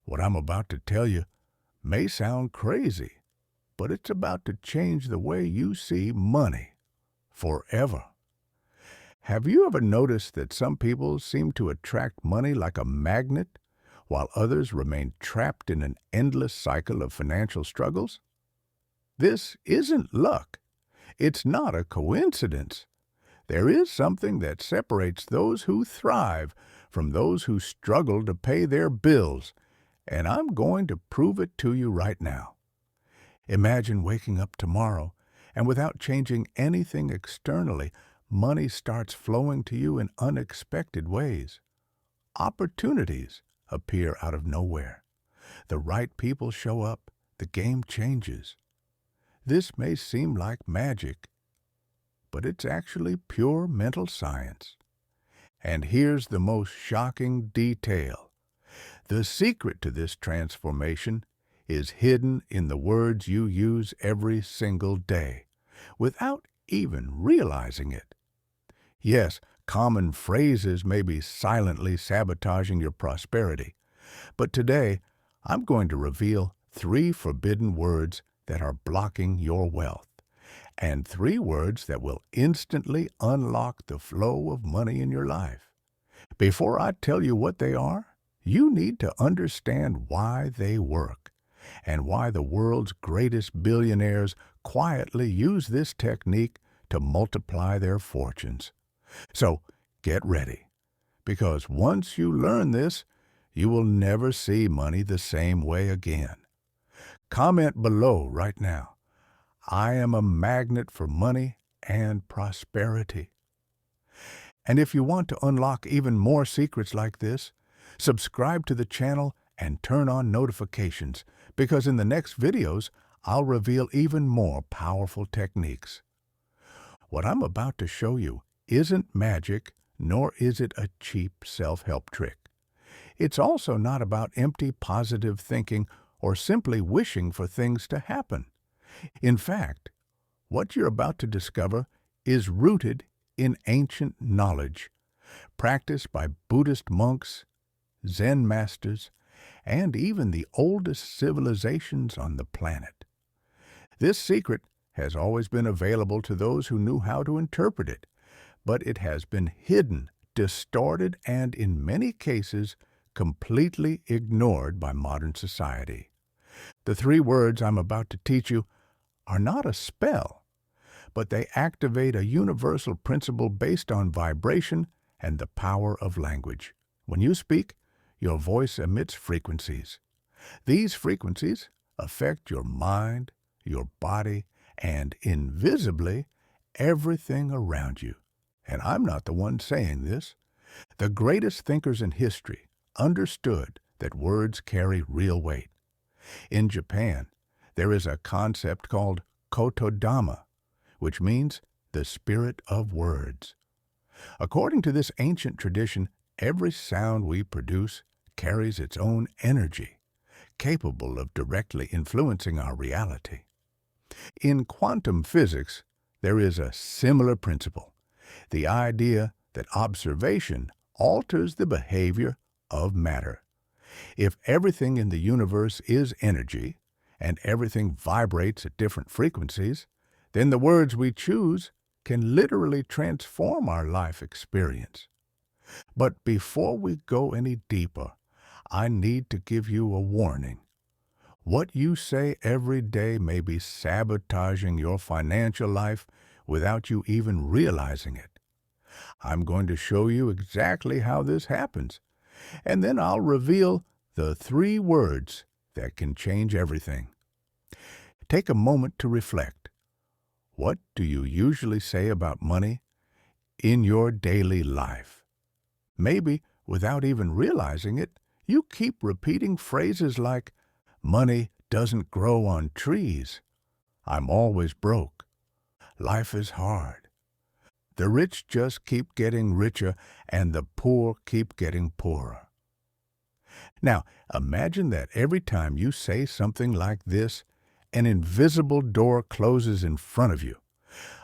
What I'm about to tell you may sound crazy, but it's about to change the way you see money forever. Have you ever noticed that some people seem to attract money like a magnet, while others remain trapped in an endless cycle of financial struggles? This isn't luck. It's not a coincidence. There is something that separates those who thrive from those who struggle to pay their bills, and I'm going to prove it to you right now. Imagine waking up tomorrow, and without changing anything externally, money starts flowing to you in unexpected ways. Opportunities appear out of nowhere. The right people show up. The game changes. This may seem like magic, but it's actually pure mental science. And here's the most shocking detail. The secret to this transformation is hidden in the words you use every single day, without even realizing it. Yes, common phrases may be silently sabotaging your prosperity, but today I'm going to reveal 3 forbidden words that are blocking your wealth, and 3 words that will instantly unlock the flow of money in your life. Before I tell you what they are, you need to understand why they work, and why the world's greatest billionaires quietly use this technique to multiply their fortunes. So get ready, because once you learn this, you will never see money the same way again. Comment below right now. I am a magnet for money and prosperity. And if you want to unlock even more secrets like this, subscribe to the channel and turn on notifications, because in the next videos, I'll reveal even more powerful techniques. What I'm about to show you isn't magic, nor is it a cheap self-help trick. It's also not about empty positive thinking or simply wishing for things to happen. In fact, what you're about to discover is rooted in ancient knowledge, practiced by Buddhist monks, Zen masters, and even the oldest civilizations on the planet. This secret has always been available to those who knew how to interpret it, but it has been hidden, distorted, and in many cases, completely ignored by modern society. The 3 words I'm about to teach you are not a spell, but they activate a universal principle based on vibration and the power of language. When you speak, your voice emits frequencies. These frequencies affect your mind, your body, and invisibly everything around you. And I'm not the one saying this. The greatest thinkers in history understood that words carry real weight. In Japan, there is a concept called kotodama, which means the spirit of words. According to this ancient tradition, every sound we produce carries its own energy, capable of directly influencing our reality. In quantum physics, there is a similar principle, the idea that observation alters the behavior of matter. If everything in the universe is energy, and everything vibrates at different frequencies, then the words we choose can literally transform our life experience. But before we go any deeper, I need to give you a warning. What you say every day may be sabotaging your financial life without you even realizing it. I'm going to show you exactly how this happens, and then I'll reveal the 3 words that can change everything. Take a moment to reflect. What do you usually say about money in your daily life? Maybe, without even realizing it, you keep repeating phrases like, "Money doesn't grow on trees," "I'm always broke," "Life is hard," "The rich just keep getting richer and the poor keep getting poorer." Now, imagine that every time you say something like this, an invisible door closes in front of you,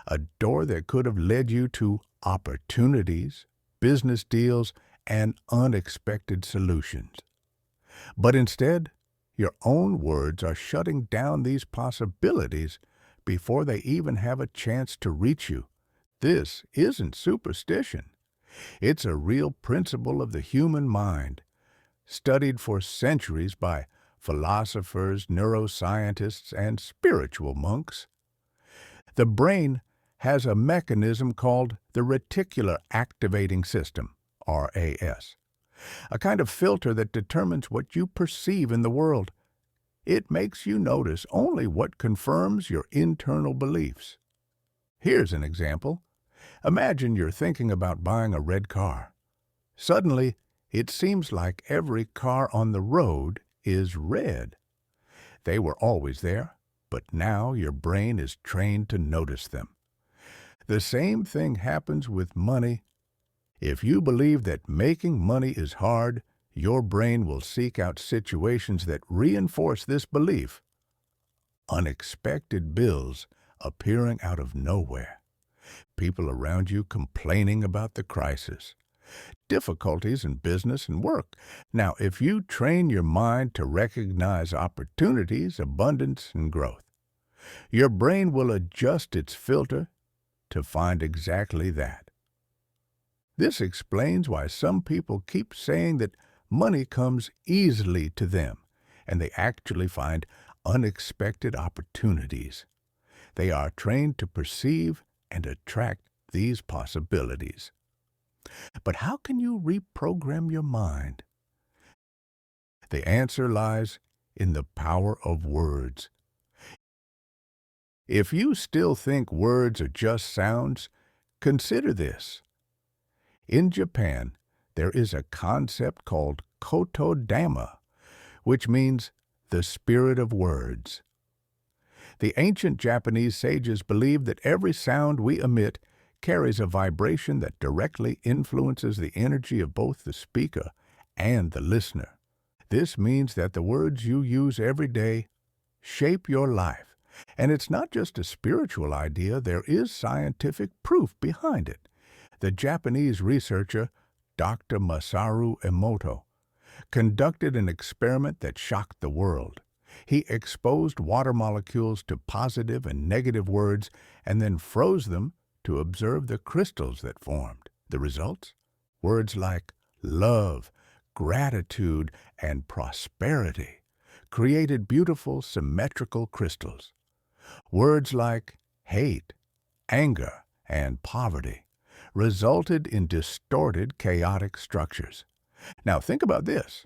a door that could have led you to opportunities, business deals, and unexpected solutions. But instead, your own words are shutting down these possibilities before they even have a chance to reach you. This isn't superstition. It's a real principle of the human mind, studied for centuries by philosophers, neuroscientists, and spiritual monks. The brain has a mechanism called the reticular activating system, RAS, a kind of filter that determines what you perceive in the world. It makes you notice only what confirms your internal beliefs. Here's an example. Imagine you're thinking about buying a red car. Suddenly, it seems like every car on the road is red. They were always there, but now your brain is trained to notice them. The same thing happens with money. If you believe that making money is hard, your brain will seek out situations that reinforce this belief. Unexpected bills appearing out of nowhere. People around you complaining about the crisis. Difficulties in business and work. Now, if you train your mind to recognize opportunities, abundance, and growth, your brain will adjust its filter to find exactly that. This explains why some people keep saying that money comes easily to them, and they actually find unexpected opportunities. They are trained to perceive and attract these possibilities. But how can you reprogram your mind? The answer lies in the power of words. If you still think words are just sounds, consider this. In Japan, there is a concept called kotodama, which means the spirit of words. The ancient Japanese sages believed that every sound we emit carries a vibration that directly influences the energy of both the speaker and the listener. This means that the words you use every day shape your life. And it's not just a spiritual idea, there is scientific proof behind it. The Japanese researcher Dr. Masaru Emoto conducted an experiment that shocked the world. He exposed water molecules to positive and negative words and then froze them to observe the crystals that formed. The results? Words like love, gratitude, and prosperity created beautiful, symmetrical crystals. Words like hate, anger, and poverty resulted in distorted, chaotic structures. Now think about this.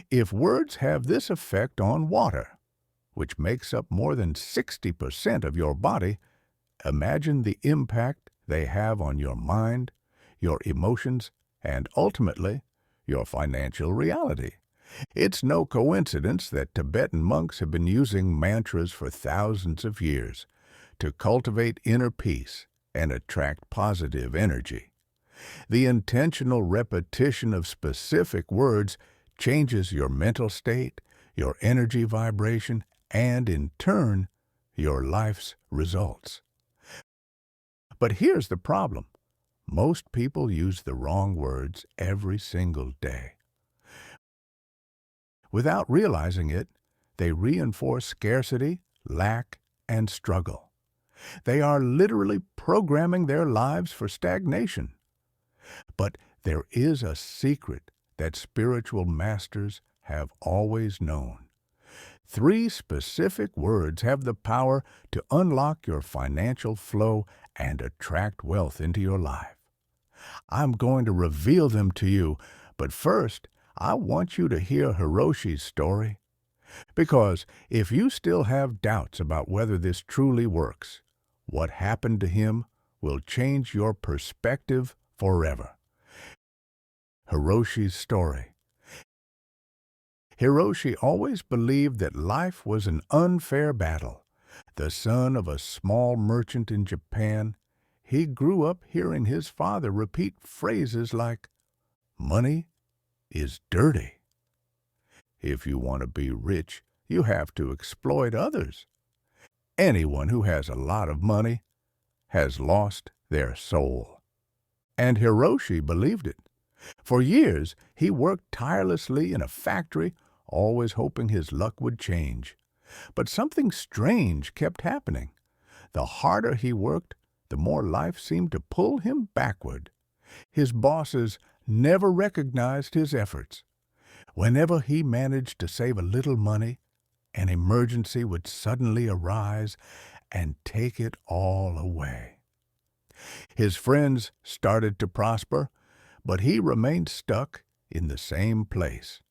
If words have this effect on water, which makes up more than 60% of your body, imagine the impact they have on your mind, your emotions, and ultimately, your financial reality. It's no coincidence that Tibetan monks have been using mantras for thousands of years to cultivate inner peace and attract positive energy. The intentional repetition of specific words changes your mental state, your energy vibration, and in turn, your life's results. But here's the problem. Most people use the wrong words every single day. Without realizing it, they reinforce scarcity, lack, and struggle. They are literally programming their lives for stagnation. But there is a secret that spiritual masters have always known. 3 specific words have the power to unlock your financial flow and attract wealth into your life. I'm going to reveal them to you, but first, I want you to hear Hiroshi's story. Because if you still have doubts about whether this truly works, what happened to him will change your perspective forever. Hiroshi's story. Hiroshi always believed that life was an unfair battle. The son of a small merchant in Japan, he grew up hearing his father repeat phrases like, "Money is dirty. If you want to be rich, you have to exploit others. Anyone who has a lot of money has lost their soul." And Hiroshi believed it. For years, he worked tirelessly in a factory, always hoping his luck would change. But something strange kept happening. The harder he worked, the more life seemed to pull him backward. His bosses never recognized his efforts. Whenever he managed to save a little money, an emergency would suddenly arise and take it all away. His friends started to prosper, but he remained stuck in the same place.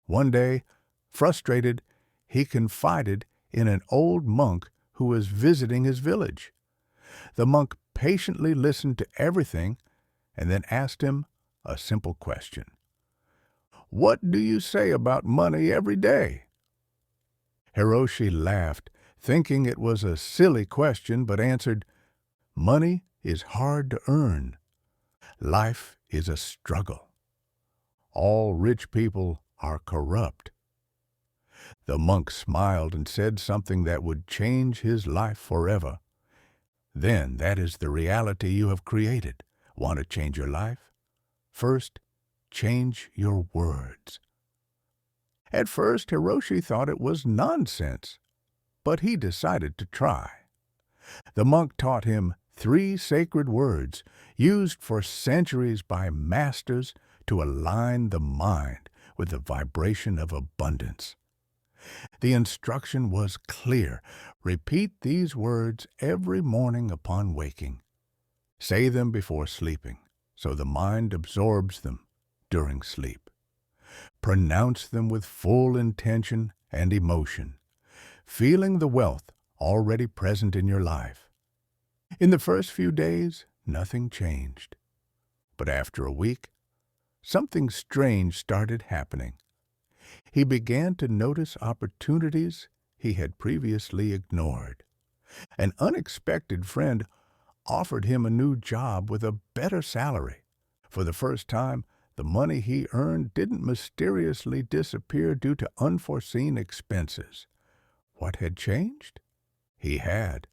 One day, frustrated, he confided in an old monk who was visiting his village. The monk patiently listened to everything and then asked him a simple question. "What do you say about money every day?" Hiroshi laughed, thinking it was a silly question, but answered, "Money is hard to earn. Life is a struggle. All rich people are corrupt." The monk smiled and said something that would change his life forever. "Then that is the reality you have created. Want to change your life? First, change your words." At first, Hiroshi thought it was nonsense, but he decided to try. The monk taught him 3 sacred words used for centuries by masters to align the mind with the vibration of abundance. The instruction was clear. Repeat these words every morning upon waking. Say them before sleeping, so the mind absorbs them during sleep. Pronounce them with full intention and emotion, feeling the wealth already present in your life. In the first few days, nothing changed. But after a week, something strange started happening. He began to notice opportunities he had previously ignored. An unexpected friend offered him a new job with a better salary. For the first time, the money he earned didn't mysteriously disappear due to unforeseen expenses. What had changed? He had,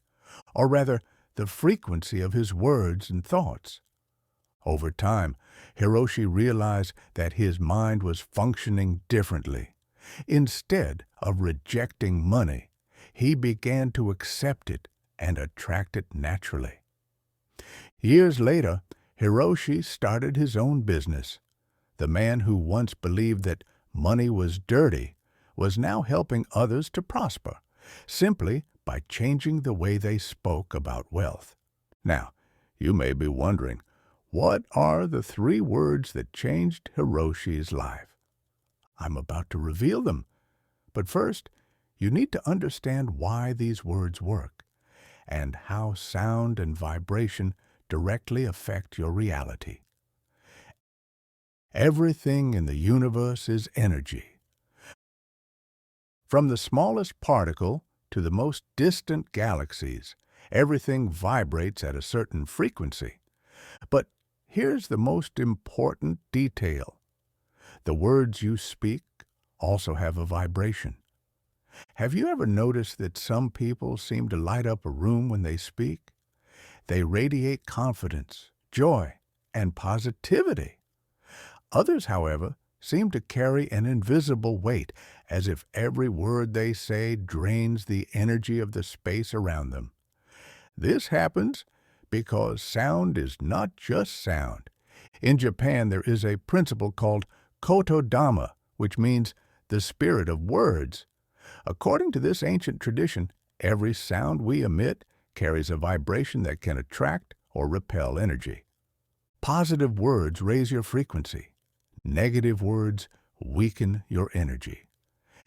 or rather, the frequency of his words and thoughts. Over time, Hiroshi realized that his mind was functioning differently. Instead of rejecting money, he began to accept it and attract it naturally. Years later, Hiroshi started his own business. The man who once believed that money was dirty was now helping others to prosper, simply by changing the way they spoke about wealth. Now, you may be wondering, what are the 3 words that changed Hiroshi's life? I'm about to reveal them. But first, you need to understand why these words work and how sound and vibration directly affect your reality. Everything in the universe is energy. From the smallest particle to the most distant galaxies, everything vibrates at a certain frequency. But here's the most important detail. The words you speak also have a vibration. Have you ever noticed that some people seem to light up a room when they speak? They radiate confidence, joy, and positivity. Others, however, seem to carry an invisible weight, as if every word they say drains the energy of the space around them. This happens because sound is not just sound. In Japan, there is a principle called kotodama, which means the spirit of words. According to this ancient tradition, every sound we emit carries a vibration that can attract or repel energy. Positive words raise your frequency. Negative words weaken your energy.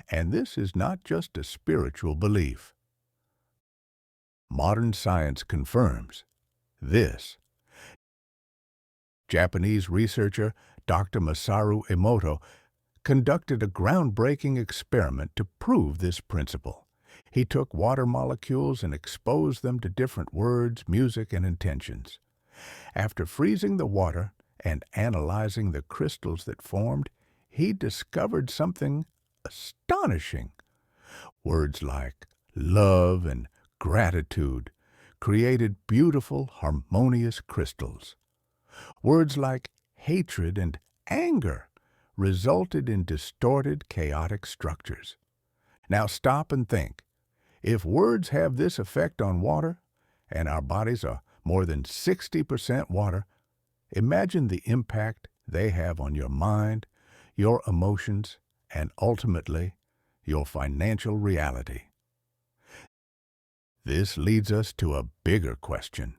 And this is not just a spiritual belief. Modern science confirms this. Japanese researcher Dr. Masaru Emoto conducted a groundbreaking experiment to prove this principle. He took water molecules and exposed them to different words, music, and intentions. After freezing the water and analyzing the crystals that formed, he discovered something astonishing. Words like love and gratitude created beautiful, harmonious crystals. Words like hatred, and anger resulted in distorted, chaotic structures. Now stop and think. If words have this effect on water, and our bodies are more than 60% water, imagine the impact they have on your mind, your emotions, and ultimately, your financial reality. This leads us to a bigger question.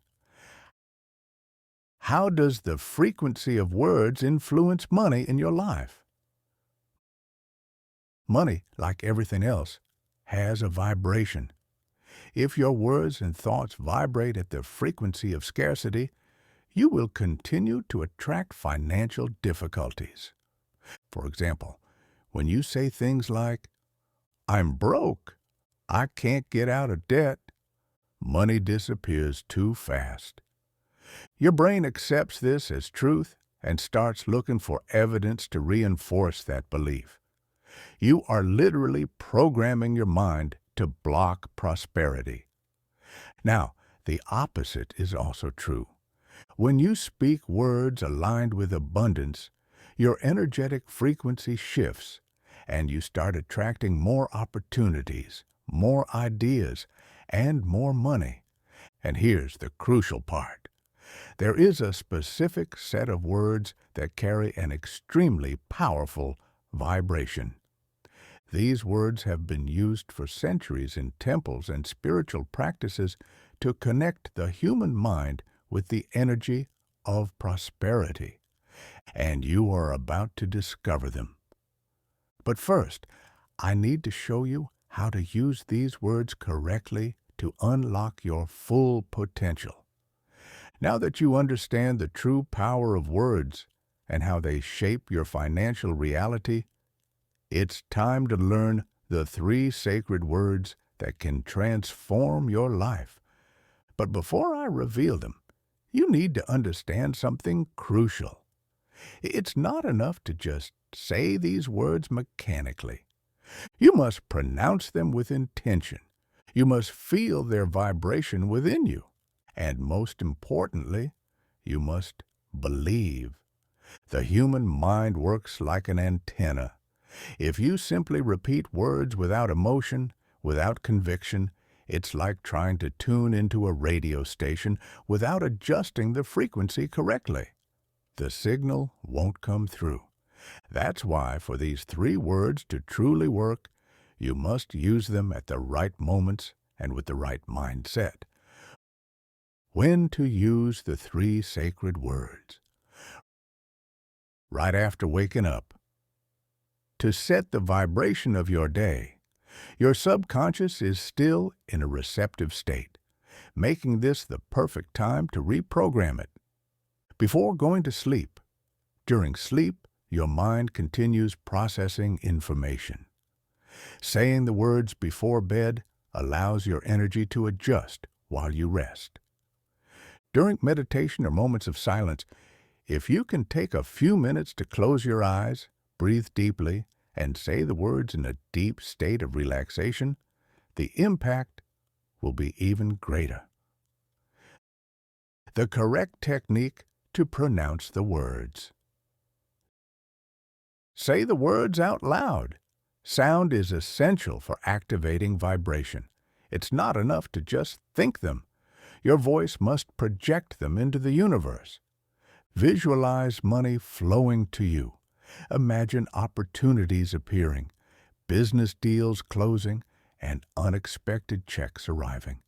How does the frequency of words influence money in your life? Money, like everything else, has a vibration. If your words and thoughts vibrate at the frequency of scarcity, you will continue to attract financial difficulties. For example, when you say things like, "I'm broke, I can't get out of debt," money disappears too fast. Your brain accepts this as truth and starts looking for evidence to reinforce that belief. You are literally programming your mind to block prosperity. Now, the opposite is also true. When you speak words aligned with abundance, your energetic frequency shifts and you start attracting more opportunities, more ideas, and more money. And here's the crucial part. There is a specific set of words that carry an extremely powerful vibration. These words have been used for centuries in temples and spiritual practices to connect the human mind with the energy of prosperity. And you are about to discover them. But first, I need to show you how to use these words correctly to unlock your full potential. Now that you understand the true power of words and how they shape your financial reality, it's time to learn the 3 sacred words that can transform your life. But before I reveal them, you need to understand something crucial. It's not enough to just say these words mechanically. You must pronounce them with intention. You must feel their vibration within you. And most importantly, you must believe. The human mind works like an antenna. If you simply repeat words without emotion, without conviction, it's like trying to tune into a radio station without adjusting the frequency correctly. The signal won't come through. That's why for these 3 words to truly work, you must use them at the right moments and with the right mindset. When to use the 3 sacred words. Right after waking up. To set the vibration of your day, your subconscious is still in a receptive state, making this the perfect time to reprogram it. Before going to sleep, during sleep, your mind continues processing information. Saying the words before bed allows your energy to adjust while you rest. During meditation or moments of silence, if you can take a few minutes to close your eyes, breathe deeply, and say the words in a deep state of relaxation, the impact will be even greater. The correct technique to pronounce the words. Say the words out loud. Sound is essential for activating vibration. It's not enough to just think them. Your voice must project them into the universe. Visualize money flowing to you. Imagine opportunities appearing, business deals closing, and unexpected checks arriving.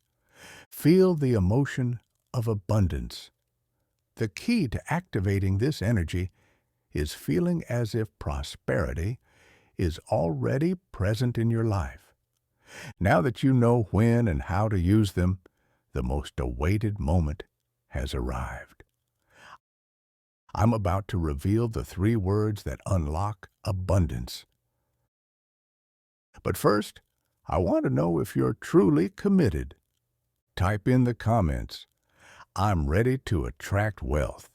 Feel the emotion of abundance. The key to activating this energy is feeling as if prosperity is already present in your life. Now that you know when and how to use them, the most awaited moment has arrived. I'm about to reveal the 3 words that unlock abundance. But first, I want to know if you're truly committed. Type in the comments, "I'm ready to attract wealth."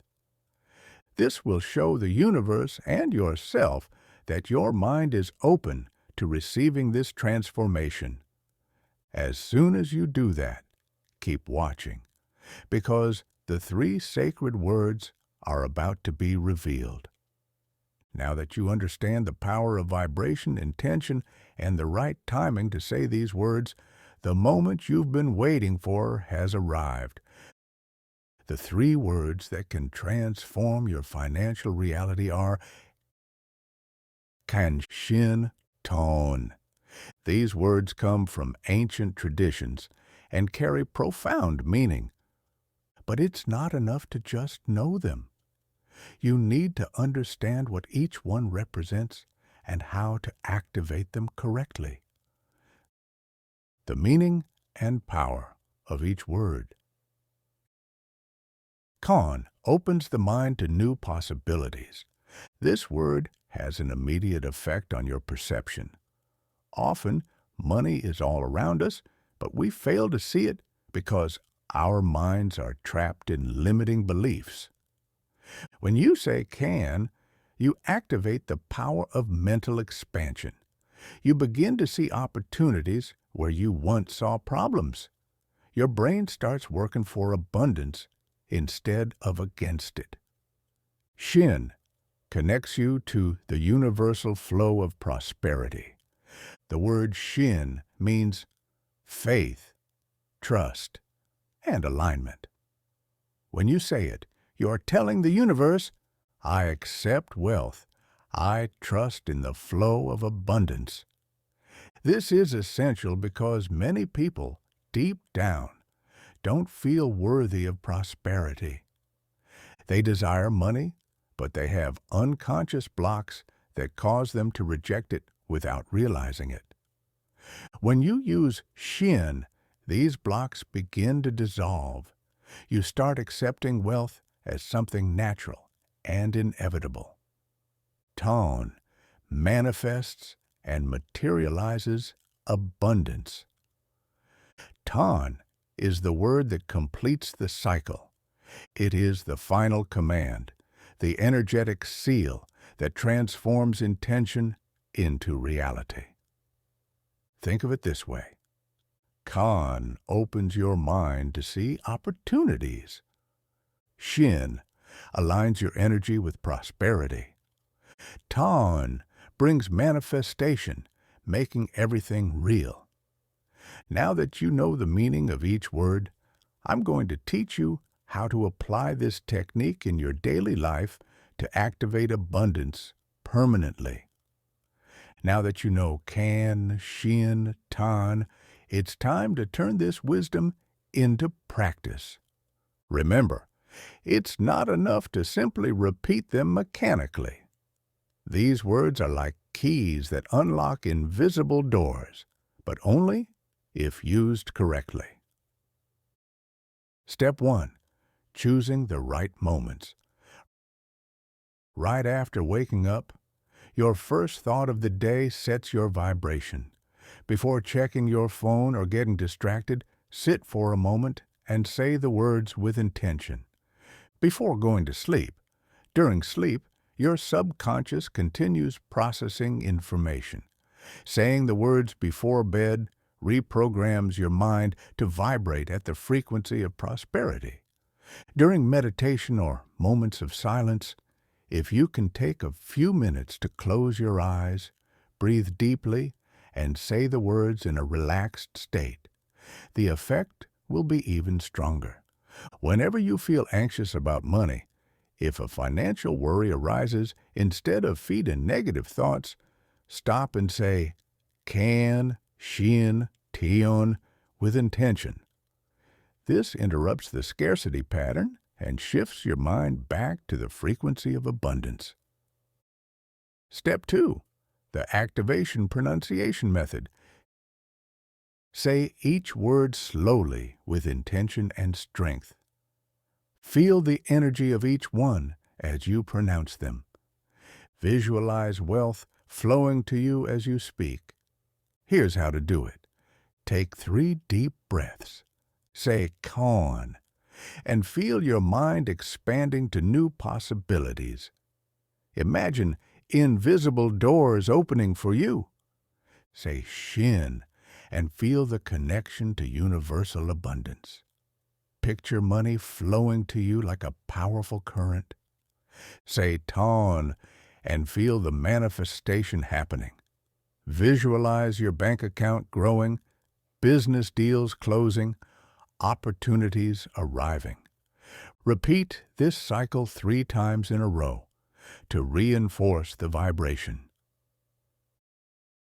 This will show the universe and yourself that your mind is open to receiving this transformation. As soon as you do that, keep watching, because the 3 sacred words are about to be revealed. Now that you understand the power of vibration, intention, and the right timing to say these words, the moment you've been waiting for has arrived. The three words that can transform your financial reality are Kanshin Ton. These words come from ancient traditions and carry profound meaning. But it's not enough to just know them. You need to understand what each one represents and how to activate them correctly. The meaning and power of each word. Con opens the mind to new possibilities. This word has an immediate effect on your perception. Often, money is all around us, but we fail to see it because our minds are trapped in limiting beliefs. When you say can, you activate the power of mental expansion. You begin to see opportunities where you once saw problems. Your brain starts working for abundance instead of against it. Shin connects you to the universal flow of prosperity. The word Shin means faith, trust, and alignment. When you say it, you're telling the universe, I accept wealth. I trust in the flow of abundance. This is essential because many people, deep down, don't feel worthy of prosperity. They desire money, but they have unconscious blocks that cause them to reject it without realizing it. When you use Shin, these blocks begin to dissolve. You start accepting wealth as something natural and inevitable. Tone manifests and materializes abundance. Ton is the word that completes the cycle. It is the final command, the energetic seal that transforms intention into reality. Think of it this way. Kan opens your mind to see opportunities. Shin aligns your energy with prosperity. Ton brings manifestation, making everything real. Now that you know the meaning of each word, I'm going to teach you how to apply this technique in your daily life to activate abundance permanently. Now that you know Kan, Shin, Tan, it's time to turn this wisdom into practice. Remember, it's not enough to simply repeat them mechanically. These words are like keys that unlock invisible doors, but only if used correctly. Step 1. Choosing the right moments. Right after waking up, your first thought of the day sets your vibration. Before checking your phone or getting distracted, sit for a moment and say the words with intention. Before going to sleep, during sleep, your subconscious continues processing information. Saying the words before bed reprograms your mind to vibrate at the frequency of prosperity. During meditation or moments of silence, if you can take a few minutes to close your eyes, breathe deeply, and say the words in a relaxed state, the effect will be even stronger. Whenever you feel anxious about money, if a financial worry arises, instead of feeding negative thoughts, stop and say, Kan, Shin, Tion, with intention. This interrupts the scarcity pattern and shifts your mind back to the frequency of abundance. Step 2. The activation pronunciation method. Say each word slowly with intention and strength. Feel the energy of each one as you pronounce them. Visualize wealth flowing to you as you speak. Here's how to do it. Take 3 deep breaths. Say Kon, and feel your mind expanding to new possibilities. Imagine invisible doors opening for you. Say Shin, and feel the connection to universal abundance. Picture money flowing to you like a powerful current. Say ton and feel the manifestation happening. Visualize your bank account growing, business deals closing, opportunities arriving. Repeat this cycle 3 times in a row to reinforce the vibration.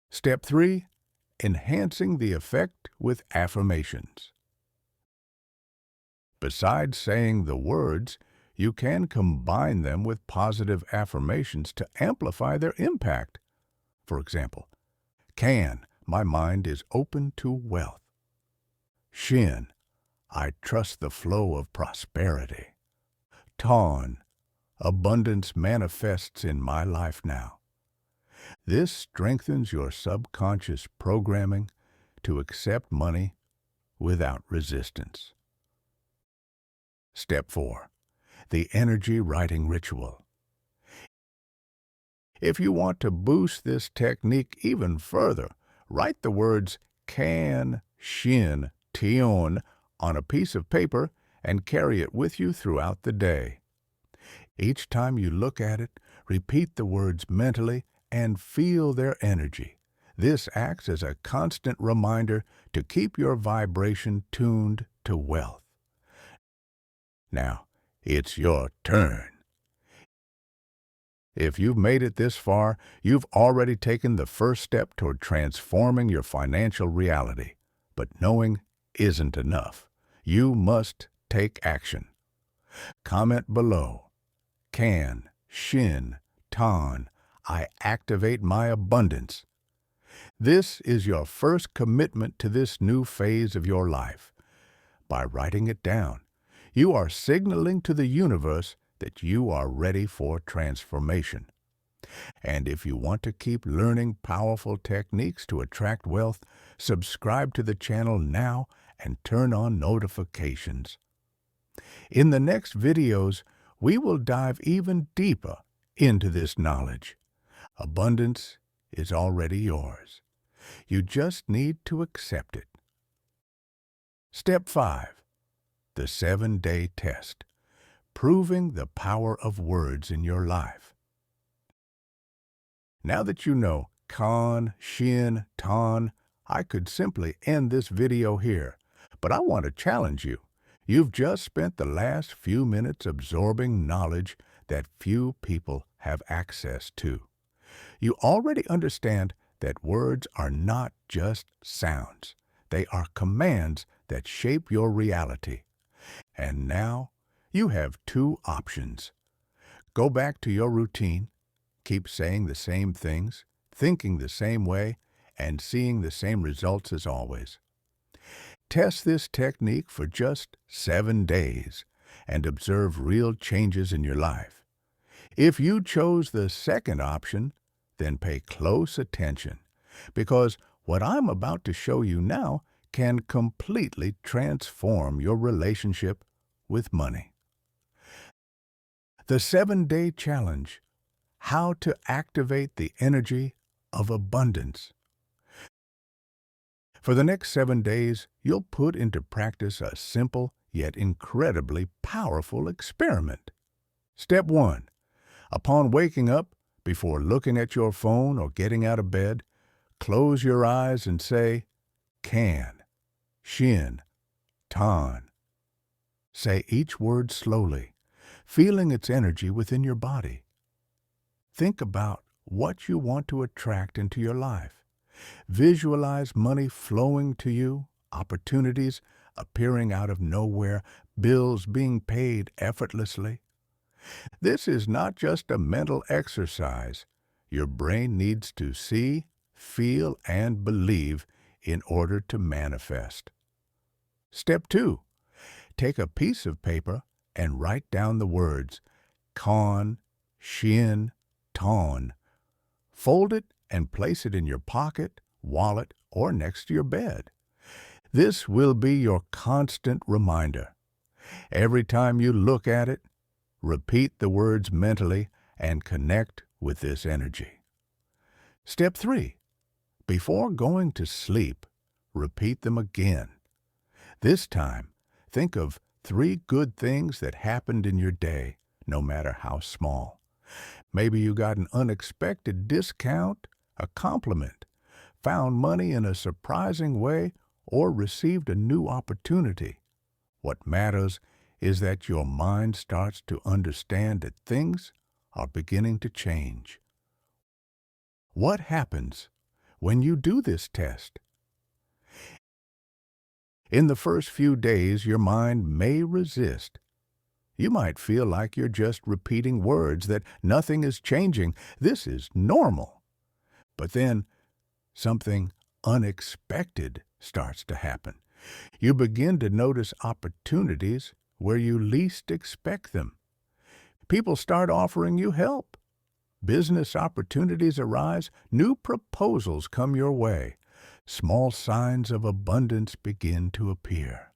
Step 3. Enhancing the effect with affirmations. Besides saying the words, you can combine them with positive affirmations to amplify their impact. For example, my mind is open to wealth. Shin, I trust the flow of prosperity. Ton, abundance manifests in my life now. This strengthens your subconscious programming to accept money without resistance. Step 4. The energy writing ritual. If you want to boost this technique even further, write the words kan, shin, tion on a piece of paper and carry it with you throughout the day. Each time you look at it, repeat the words mentally and feel their energy. This acts as a constant reminder to keep your vibration tuned to wealth. Now, it's your turn. If you've made it this far, you've already taken the first step toward transforming your financial reality. But knowing isn't enough. You must take action. Comment below. Kan, shin, ton, I activate my abundance. This is your first commitment to this new phase of your life. By writing it down, you are signaling to the universe that you are ready for transformation. And if you want to keep learning powerful techniques to attract wealth, subscribe to the channel now and turn on notifications. In the next videos, we will dive even deeper into this knowledge. Abundance is already yours. You just need to accept it. Step 5. The 7-day test. Proving the power of words in your life. Now that you know kan, shin, ton, I could simply end this video here, but I want to challenge you. You've just spent the last few minutes absorbing knowledge that few people have access to. You already understand that words are not just sounds. They are commands that shape your reality. And now, you have 2 options. Go back to your routine, keep saying the same things, thinking the same way, and seeing the same results as always. Test this technique for just 7 days and observe real changes in your life. If you chose the second option, then pay close attention, because what I'm about to show you now can completely transform your relationship with money. The 7-day challenge, how to activate the energy of abundance. For the next 7 days, you'll put into practice a simple yet incredibly powerful experiment. Step 1. Upon waking up, before looking at your phone or getting out of bed, close your eyes and say, kan, shin, ton. Say each word slowly, feeling its energy within your body. Think about what you want to attract into your life. Visualize money flowing to you, opportunities appearing out of nowhere, bills being paid effortlessly. This is not just a mental exercise. Your brain needs to see, feel, and believe in order to manifest. Step 2. Take a piece of paper and write down the words kan, shin, ton. Fold it and place it in your pocket, wallet, or next to your bed. This will be your constant reminder. Every time you look at it, repeat the words mentally and connect with this energy. Step 3. Before going to sleep, repeat them again. This time, think of 3 good things that happened in your day, no matter how small. Maybe you got an unexpected discount, a compliment, found money in a surprising way, or received a new opportunity. What matters is that your mind starts to understand that things are beginning to change. What happens when you do this test? In the first few days, your mind may resist. You might feel like you're just repeating words, that nothing is changing. This is normal. But then something unexpected starts to happen. You begin to notice opportunities where you least expect them. People start offering you help. Business opportunities arise. New proposals come your way. Small signs of abundance begin to appear.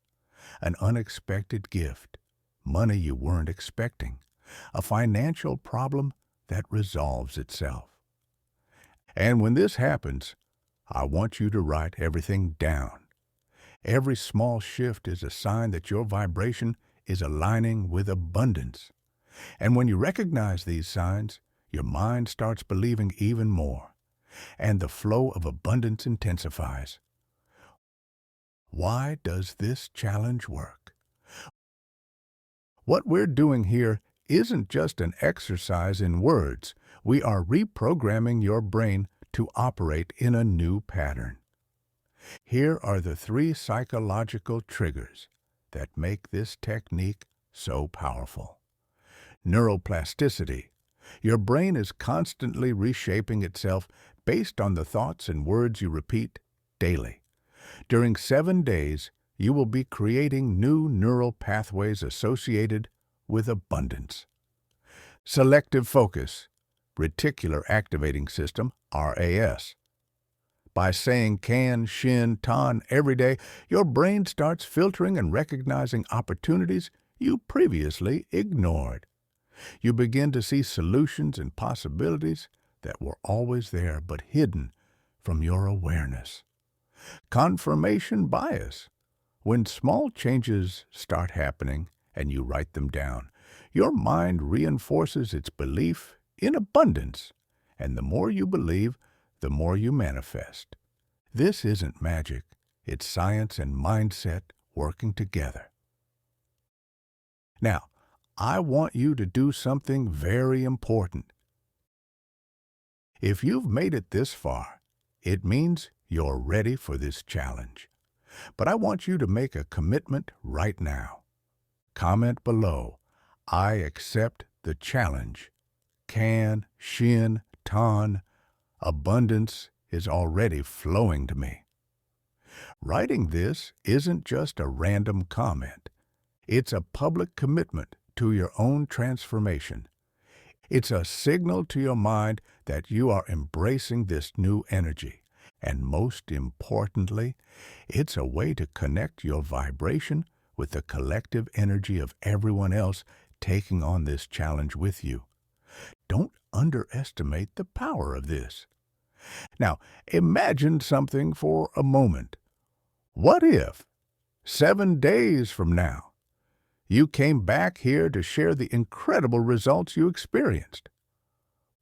An unexpected gift, money you weren't expecting, a financial problem that resolves itself. And when this happens, I want you to write everything down. Every small shift is a sign that your vibration is aligning with abundance. And when you recognize these signs, your mind starts believing even more, and the flow of abundance intensifies. Why does this challenge work? What we're doing here isn't just an exercise in words. We are reprogramming your brain to operate in a new pattern. Here are the 3 psychological triggers that make this technique so powerful. Neuroplasticity. Your brain is constantly reshaping itself based on the thoughts and words you repeat daily. During 7 days, you will be creating new neural pathways associated with abundance. Selective focus. Reticular activating system, RAS. By saying can, shin, tan every day, your brain starts filtering and recognizing opportunities you previously ignored. You begin to see solutions and possibilities that were always there but hidden from your awareness. Confirmation bias. When small changes start happening and you write them down, your mind reinforces its belief in abundance. And the more you believe, the more you manifest. This isn't magic. It's science and mindset working together. Now, I want you to do something very important. If you've made it this far, it means you're ready for this challenge. But I want you to make a commitment right now. Comment below, I accept the challenge. Can, shin, tan, abundance is already flowing to me. Writing this isn't just a random comment. It's a public commitment to your own transformation. It's a signal to your mind that you are embracing this new energy. And most importantly, it's a way to connect your vibration with the collective energy of everyone else taking on this challenge with you. Don't underestimate the power of this. Now, imagine something for a moment. What if, 7 days from now, you came back here to share the incredible results you experienced?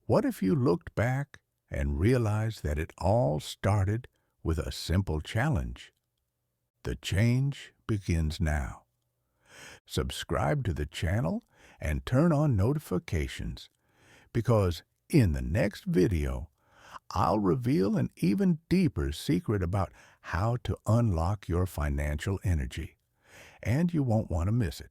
What if you looked back and realized that it all started with a simple challenge? The change begins now. Subscribe to the channel and turn on notifications, because in the next video, I'll reveal an even deeper secret about how to unlock your financial energy, and you won't want to miss it.